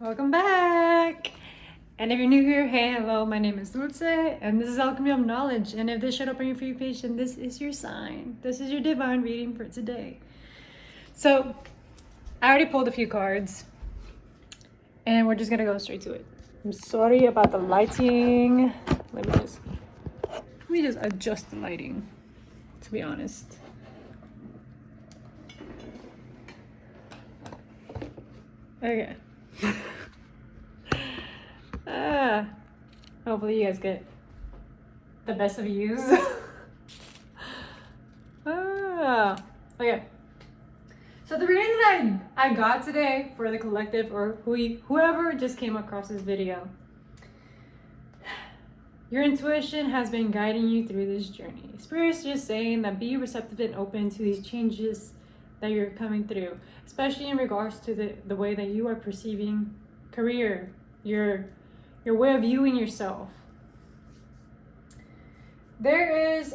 Welcome back! And if you're new here, hey, hello, my name is Dulce, and this is Alchemy of Knowledge. And if this showed up on your For You page, then this is your sign. This is your divine reading for today. So, I already pulled a few cards, and we're just gonna go straight to it. I'm sorry about the lighting. Let me just adjust the lighting, to be honest. Okay. Hopefully you guys get the best of views. Okay. So the reading that I got today for the collective, or whoever just came across this video, your intuition has been guiding you through this journey. Spirit's just saying that be receptive and open to these changes that you're coming through, especially in regards to the way that you are perceiving career, your way of viewing yourself. There is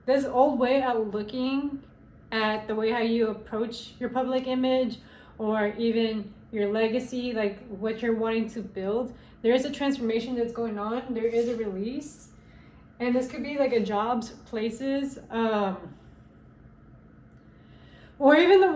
this old way of looking at the way how you approach your public image, or even your legacy, like what you're wanting to build. There is a transformation that's going on. There is a release, and this could be like a jobs, places, or even the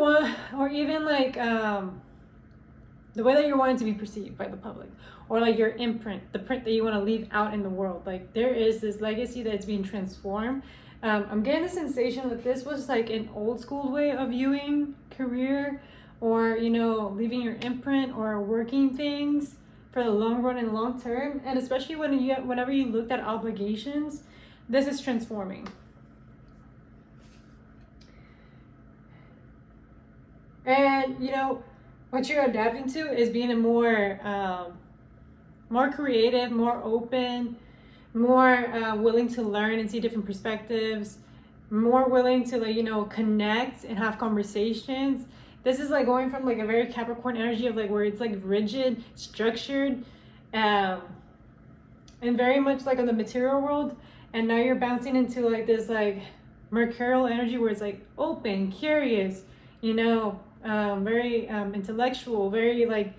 way that you're wanting to be perceived by the public, or like your imprint, the print that you want to leave out in the world. Like there is this legacy that's being transformed. I'm getting the sensation that this was like an old school way of viewing career, or leaving your imprint or working things for the long run and long term. And especially whenever you looked at obligations, this is transforming. And what you're adapting to is being a more creative, more open, more willing to learn and see different perspectives, more willing to connect and have conversations. This is like going from like a very Capricorn energy of like where it's like rigid, structured, and very much like on the material world, and now you're bouncing into like this like Mercurial energy where it's like open, curious, very intellectual, very like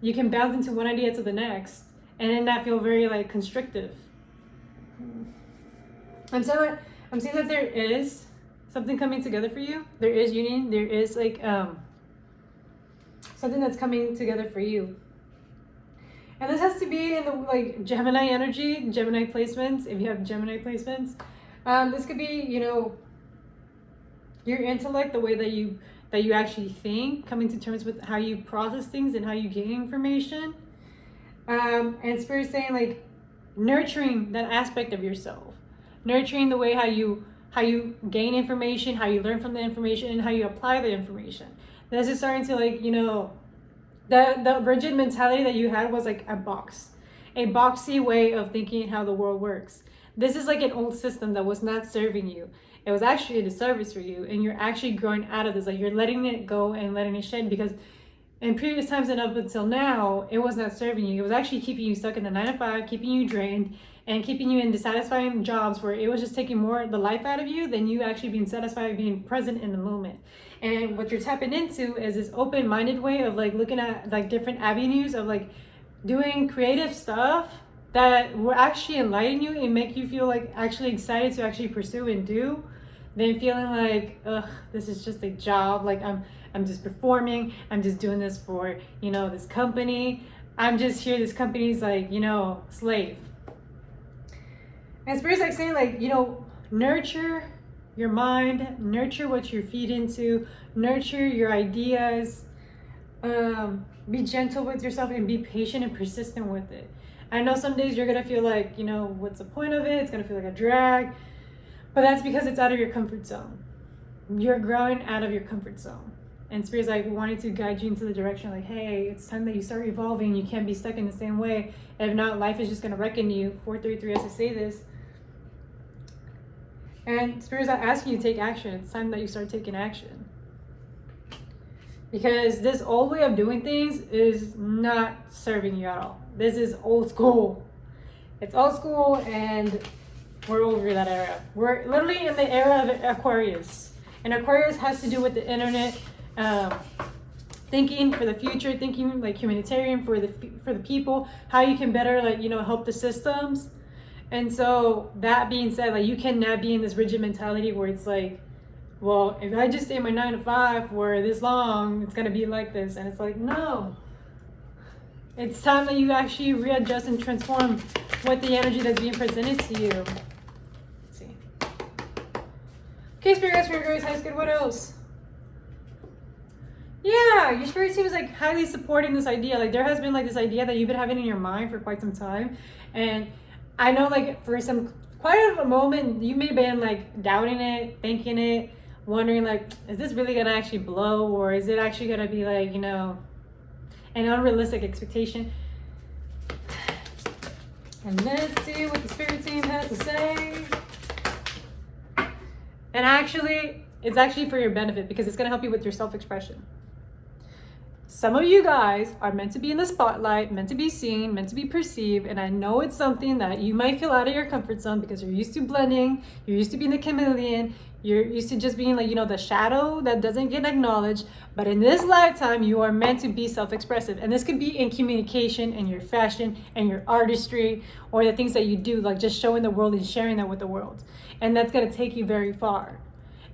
you can bounce into one idea to the next, and then that feel very like constrictive. I'm seeing that there is something coming together for you. There is union. There is like something that's coming together for you. And this has to be in the like Gemini energy, Gemini placements. If you have Gemini placements, this could be your intellect, the way that you actually think, coming to terms with how you process things and how you gain information. And Spirit saying like nurturing that aspect of yourself, nurturing the way how you gain information, how you learn from the information, and how you apply the information. This is starting to like the rigid mentality that you had was like a boxy way of thinking how the world works. This is like an old system that was not serving you. It was actually a disservice for you, and you're actually growing out of this. Like you're letting it go and letting it shed, because in previous times and up until now, it was not serving you. It was actually keeping you stuck in the 9-to-5, keeping you drained, and keeping you in dissatisfying jobs where it was just taking more of the life out of you than you actually being satisfied, being present in the moment. And what you're tapping into is this open-minded way of like looking at like different avenues of like doing creative stuff that will actually enlighten you and make you feel like actually excited to actually pursue and do, than feeling like, ugh, this is just a job. Like I'm just performing. I'm just doing this for, this company. I'm just here. This company's like, slave. And Spirit's like saying like, nurture your mind, nurture what you're feed into, nurture your ideas, be gentle with yourself and be patient and persistent with it. I know some days you're going to feel like, what's the point of it? It's going to feel like a drag, but that's because it's out of your comfort zone. You're growing out of your comfort zone. And Spirit's like wanting to guide you into the direction like, hey, it's time that you start evolving. You can't be stuck in the same way. If not, life is just going to reckon you. 433 has to say this. And Spirit's not asking you to take action. It's time that you start taking action. Because this old way of doing things is not serving you at all. This is old school. It's old school, and we're over that era. We're literally in the era of Aquarius. And Aquarius has to do with the internet, thinking for the future, thinking like humanitarian for the people, how you can better like, you know, help the systems. And so that being said, like you cannot be in this rigid mentality where it's like, well, if I just stay in my 9 to 5 for this long, it's gonna be like this. And it's like, no. It's time that you actually readjust and transform what the energy that's being presented to you. Let's see. Okay, spirit guides, spirit guides, highest good. What else? Yeah, your spirit team is like highly supporting this idea. Like there has been like this idea that you've been having in your mind for quite some time. And I know like for quite a moment, you may have been like doubting it, thinking it, wondering like, is this really gonna actually blow? Or is it actually gonna be like, you know, an unrealistic expectation? And let's see what the spirit team has to say. And actually, it's actually for your benefit because it's gonna help you with your self-expression. Some of you guys are meant to be in the spotlight, meant to be seen, meant to be perceived. And I know it's something that you might feel out of your comfort zone because you're used to blending, you're used to being the chameleon, you're used to just being like, you know, the shadow that doesn't get acknowledged. But in this lifetime, you are meant to be self-expressive. And this could be in communication and your fashion and your artistry or the things that you do, like just showing the world and sharing that with the world. And that's gonna take you very far.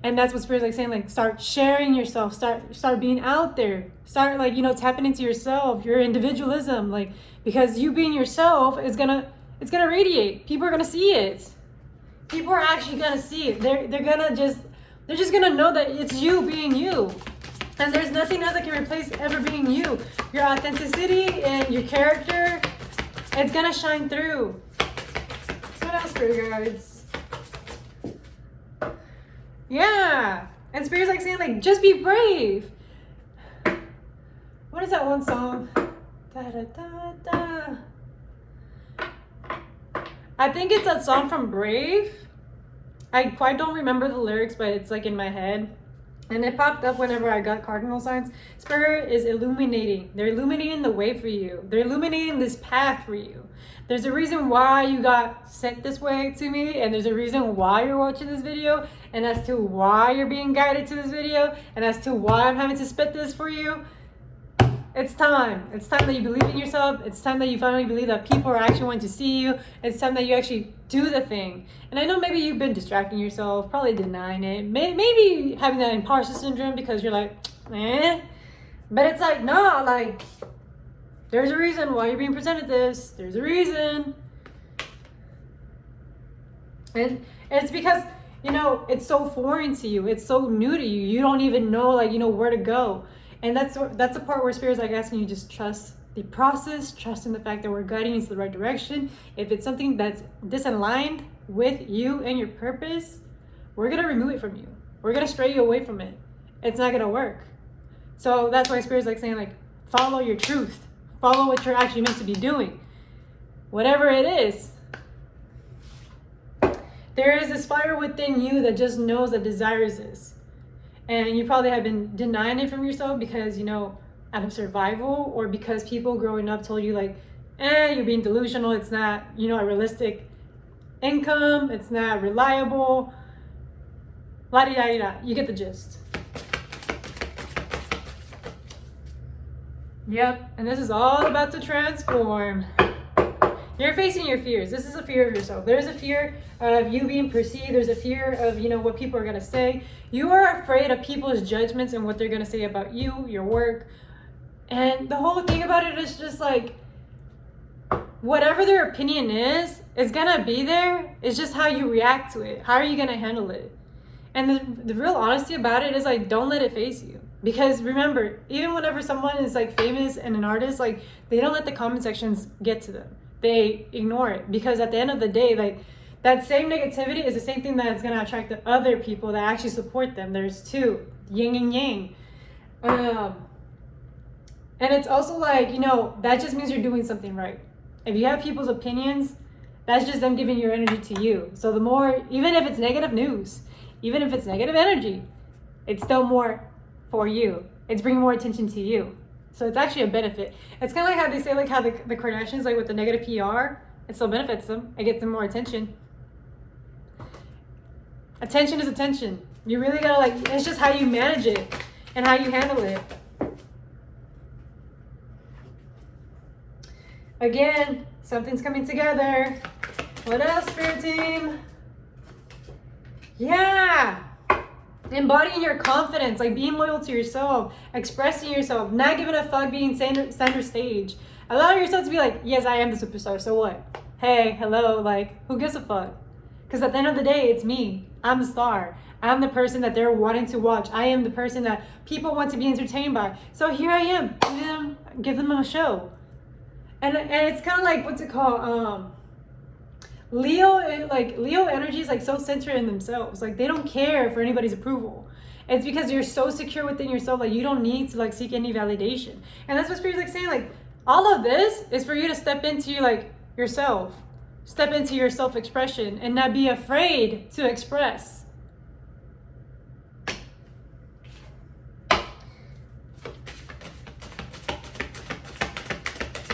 And that's what Spirit's like saying, like start sharing yourself, start being out there, start like, you know, tapping into yourself, your individualism, like, because you being yourself it's gonna radiate. People are gonna see it. People are actually gonna see it. They're just gonna know that it's you being you. And there's nothing else that can replace ever being you. Your authenticity and your character, it's gonna shine through. So what else, Spirit guides? Yeah, and Spirit's like saying like, just be brave. What is that one song? Da, da, da, da. I think it's that song from Brave. I quite don't remember the lyrics, but it's like in my head. And it popped up whenever I got cardinal signs. Spirit is illuminating. They're illuminating the way for you. They're illuminating this path for you. There's a reason why you got sent this way to me, and there's a reason why you're watching this video, and as to why you're being guided to this video, and as to why I'm having to spit this for you. It's time. It's time that you believe in yourself. It's time that you finally believe that people are actually wanting to see you. It's time that you actually do the thing. And I know maybe you've been distracting yourself, probably denying it, maybe having that imposter syndrome because you're like, eh. But it's like, no, like, there's a reason why you're being presented this. There's a reason. And it's because, you know, it's so foreign to you. It's so new to you. You don't even know, like, you know, where to go. And that's the part where Spirit's like asking you just trust the process, trust in the fact that we're guiding you to the right direction. If it's something that's disaligned with you and your purpose, we're going to remove it from you. We're going to stray you away from it. It's not going to work. So that's why Spirit's like saying, like, follow your truth. Follow what you're actually meant to be doing. Whatever it is. There is this fire within you that just knows, that desires this. And you probably have been denying it from yourself because, you know, out of survival, or because people growing up told you like, you're being delusional. It's not, you know, a realistic income. It's not reliable. La-di-da-di-da. You get the gist. Yep. And this is all about to transform. You're facing your fears. This is a fear of yourself. There's a fear of you being perceived. There's a fear of, you know, what people are going to say. You are afraid of people's judgments and what they're going to say about you, your work. And the whole thing about it is just like, whatever their opinion is going to be there. It's just how you react to it. How are you going to handle it? And the real honesty about it is like, don't let it face you. Because remember, even whenever someone is like famous and an artist, like they don't let the comment sections get to them. They ignore it, because at the end of the day, like that same negativity is the same thing that's going to attract the other people that actually support them. There's two, yin and yang. And it's also like, you know, that just means you're doing something right. If you have people's opinions, that's just them giving your energy to you. So the more, even if it's negative news, even if it's negative energy, it's still more for you. It's bringing more attention to you. So it's actually a benefit. It's kind of like how they say, like how the Kardashians, like with the negative PR, it still benefits them. It gets them more attention. Attention is attention. You really gotta like, it's just how you manage it and how you handle it. Again, something's coming together. What else, Spirit Team? Yeah. Embodying your confidence, like being loyal to yourself, expressing yourself, not giving a fuck, being center stage. Allow yourself to be like, yes, I am the superstar, so what? Hey, hello, like, who gives a fuck? Because at the end of the day, it's me. I'm the star. I'm the person that they're wanting to watch. I am the person that people want to be entertained by. So here I am. Give them a show. And it's kind of like, what's it called? Leo energy is like so centered in themselves. Like they don't care for anybody's approval. It's because you're so secure within yourself, like you don't need to like seek any validation. And that's what Spirit's like saying, like all of this is for you to step into like yourself, step into your self-expression and not be afraid to express.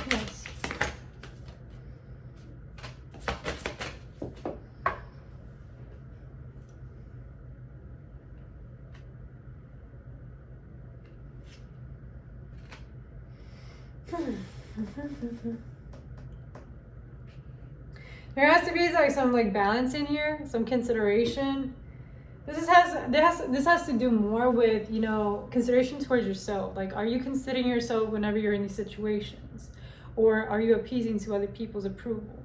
Yes. There has to be like some like balance in here, some consideration. This has to do more with, you know, consideration towards yourself. Like, are you considering yourself whenever you're in these situations, or are you appeasing to other people's approval?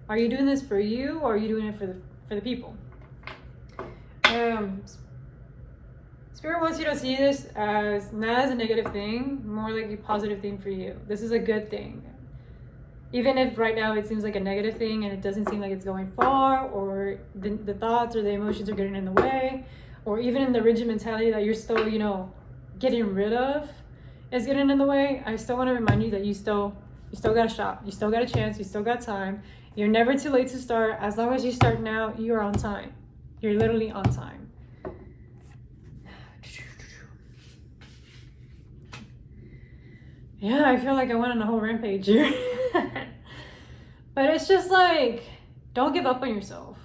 Are you doing this for you, or are you doing it for the people? Spirit wants you to see this as not as a negative thing, more like a positive thing for you. This is a good thing. Even if right now it seems like a negative thing and it doesn't seem like it's going far, or the thoughts or the emotions are getting in the way, or even in the rigid mentality that you're still, you know, getting rid of is getting in the way, I still want to remind you that you still got a shot. You still got a chance. You still got time. You're never too late to start. As long as you start now, you're on time. You're literally on time. Yeah, I feel like I went on a whole rampage here. But it's just like, don't give up on yourself.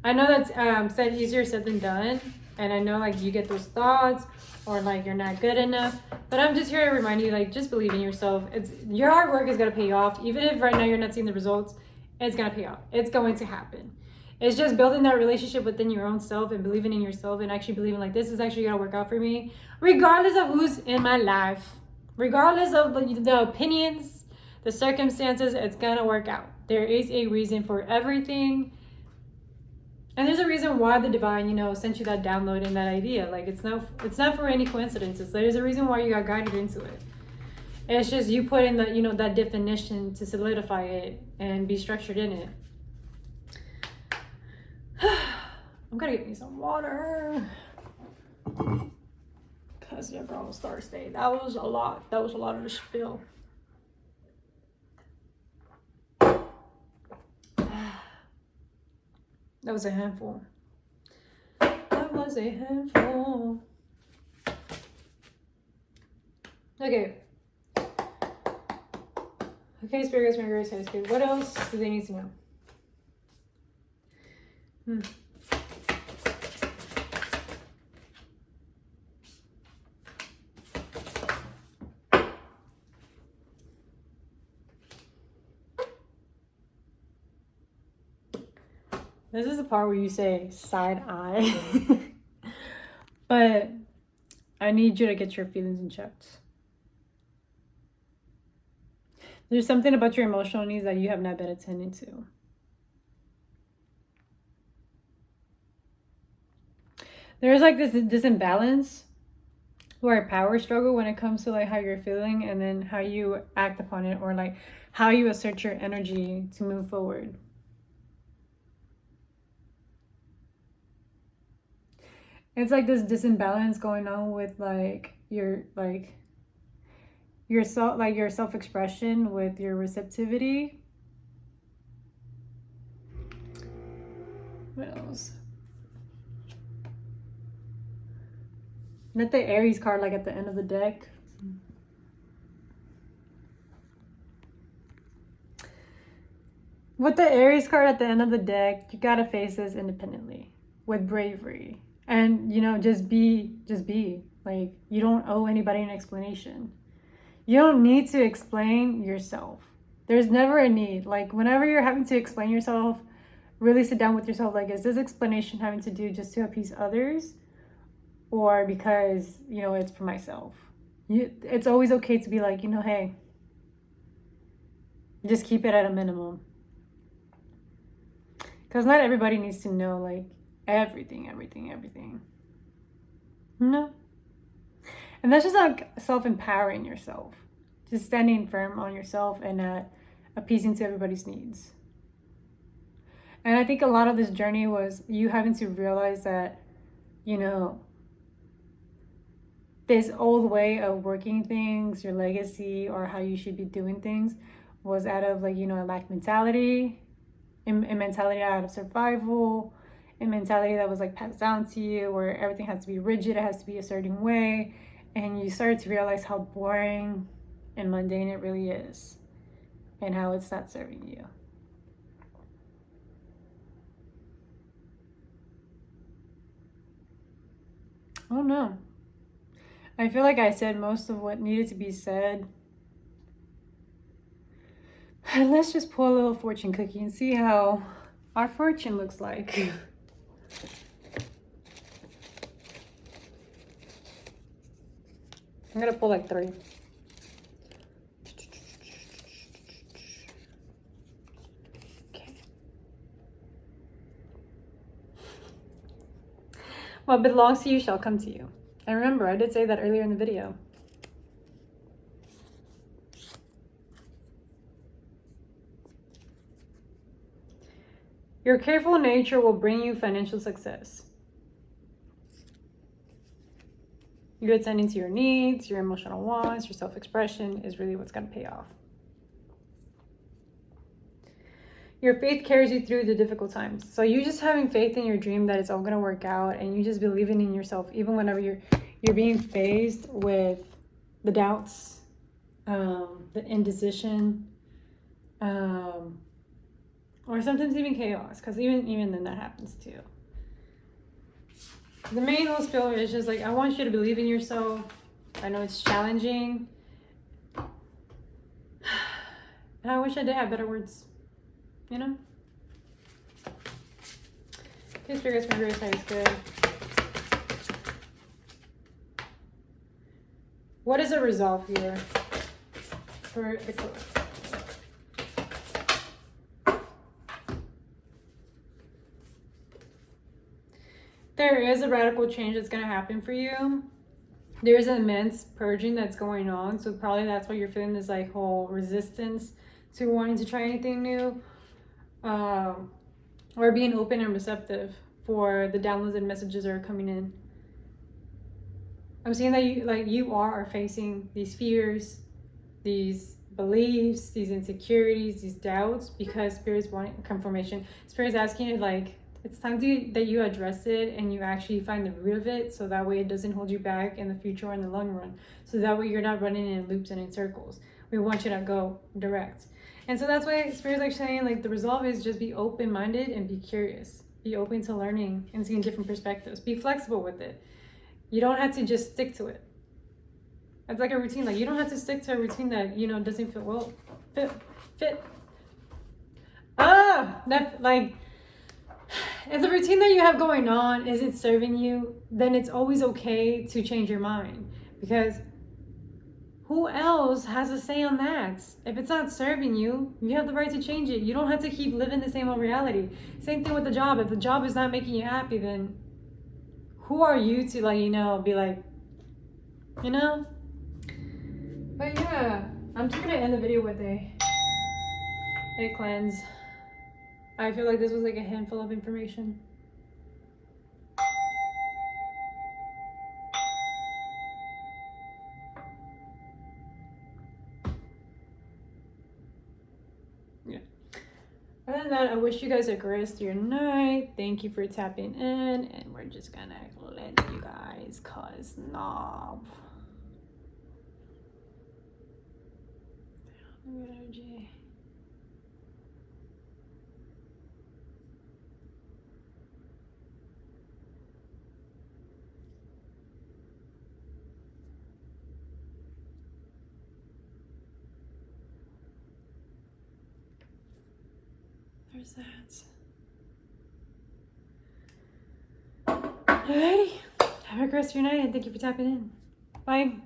I know that's said easier said than done. And I know like you get those thoughts or like you're not good enough. But I'm just here to remind you, like, just believe in yourself. Your hard work is going to pay off. Even if right now you're not seeing the results, it's going to pay off. It's going to happen. It's just building that relationship within your own self and believing in yourself and actually believing like this is actually going to work out for me, regardless of who's in my life. Regardless of the opinions, the circumstances, it's gonna work out. There is a reason for everything. And there's a reason why the divine, you know, sent you that download and that idea. Like it's not for any coincidences. There's a reason why you got guided into it. It's just you put in the, you know, that definition to solidify it and be structured in it. I'm gonna get me some water. Because your girl was thirsty. That was a lot. That was a lot of the spill. That was a handful. That was a handful. Okay. Okay, Spirit guides, my grace, high school. What else do they need to know? This is the part where you say side eye. But I need you to get your feelings in check. There's something about your emotional needs that you have not been attending to. There's like this imbalance or a power struggle when it comes to like how you're feeling and then how you act upon it, or like how you assert your energy to move forward. It's like this imbalance going on with like your self-expression with your receptivity. What else? Not the Aries card like at the end of the deck. With the Aries card at the end of the deck, you gotta face this independently with bravery. And, you know, just be. Like, you don't owe anybody an explanation. You don't need to explain yourself. There's never a need. Like, whenever you're having to explain yourself, really sit down with yourself. Like, is this explanation having to do just to appease others, or because, you know, it's for myself? It's always okay to be like, you know, hey, just keep it at a minimum. Because not everybody needs to know, like, everything. No. And that's just like self-empowering yourself. Just standing firm on yourself and not appeasing to everybody's needs. And I think a lot of this journey was you having to realize that, you know, this old way of working things, your legacy, or how you should be doing things was out of, like, you know, a lack mentality, a mentality out of survival, a mentality that was like passed down to you, where everything has to be rigid, it has to be a certain way. And you started to realize how boring and mundane it really is, and how it's not serving you. Oh no. I feel like I said most of what needed to be said. And let's just pull a little fortune cookie and see how our fortune looks like. I'm gonna pull like 3. Okay. What belongs to you shall come to you. And remember, I did say that earlier in the video. Your careful nature will bring you financial success. You attending to your needs, your emotional wants, your self-expression is really what's going to pay off. Your faith carries you through the difficult times. So you just having faith in your dream that it's all going to work out, and you just believing in yourself, even whenever you're being faced with the doubts, the indecision, or sometimes even chaos, because even then that happens too. The main whole spiel is just like, I want you to believe in yourself. I know it's challenging. And I wish I did have better words, you know? Okay, spirits, my grace is good. What is a resolve here for the close? There is a radical change that's going to happen for you. There's an immense purging that's going on. So probably that's why you're feeling this like whole resistance to wanting to try anything new. Or being open and receptive for the downloads and messages that are coming in. I'm seeing that you are facing these fears, these beliefs, these insecurities, these doubts, because Spirit's wanting confirmation. Spirit's asking you, like, it's time that you address it and you actually find the root of it, so that way it doesn't hold you back in the future or in the long run. So that way you're not running in loops and in circles. We want you to go direct. And so that's why Spirit's like saying, like, the resolve is just be open-minded and be curious. Be open to learning and seeing different perspectives. Be flexible with it. You don't have to just stick to it. It's like a routine. Like, you don't have to stick to a routine that, you know, doesn't fit well. Fit. If the routine that you have going on isn't serving you, then it's always okay to change your mind, because who else has a say on that? If it's not serving you, you have the right to change it. You don't have to keep living the same old reality. Same thing with the job. If the job is not making you happy, then who are you to, like, you know, be like, you know? But yeah, I'm just gonna end the video with a cleanse. I feel like this was like a handful of information. Yeah. Other than that, I wish you guys a great rest of your night. Thank you for tapping in, and we're just gonna let you guys cause knob. Energy. there's that. Alrighty. Have a great rest of your night and thank you for tapping in. Bye.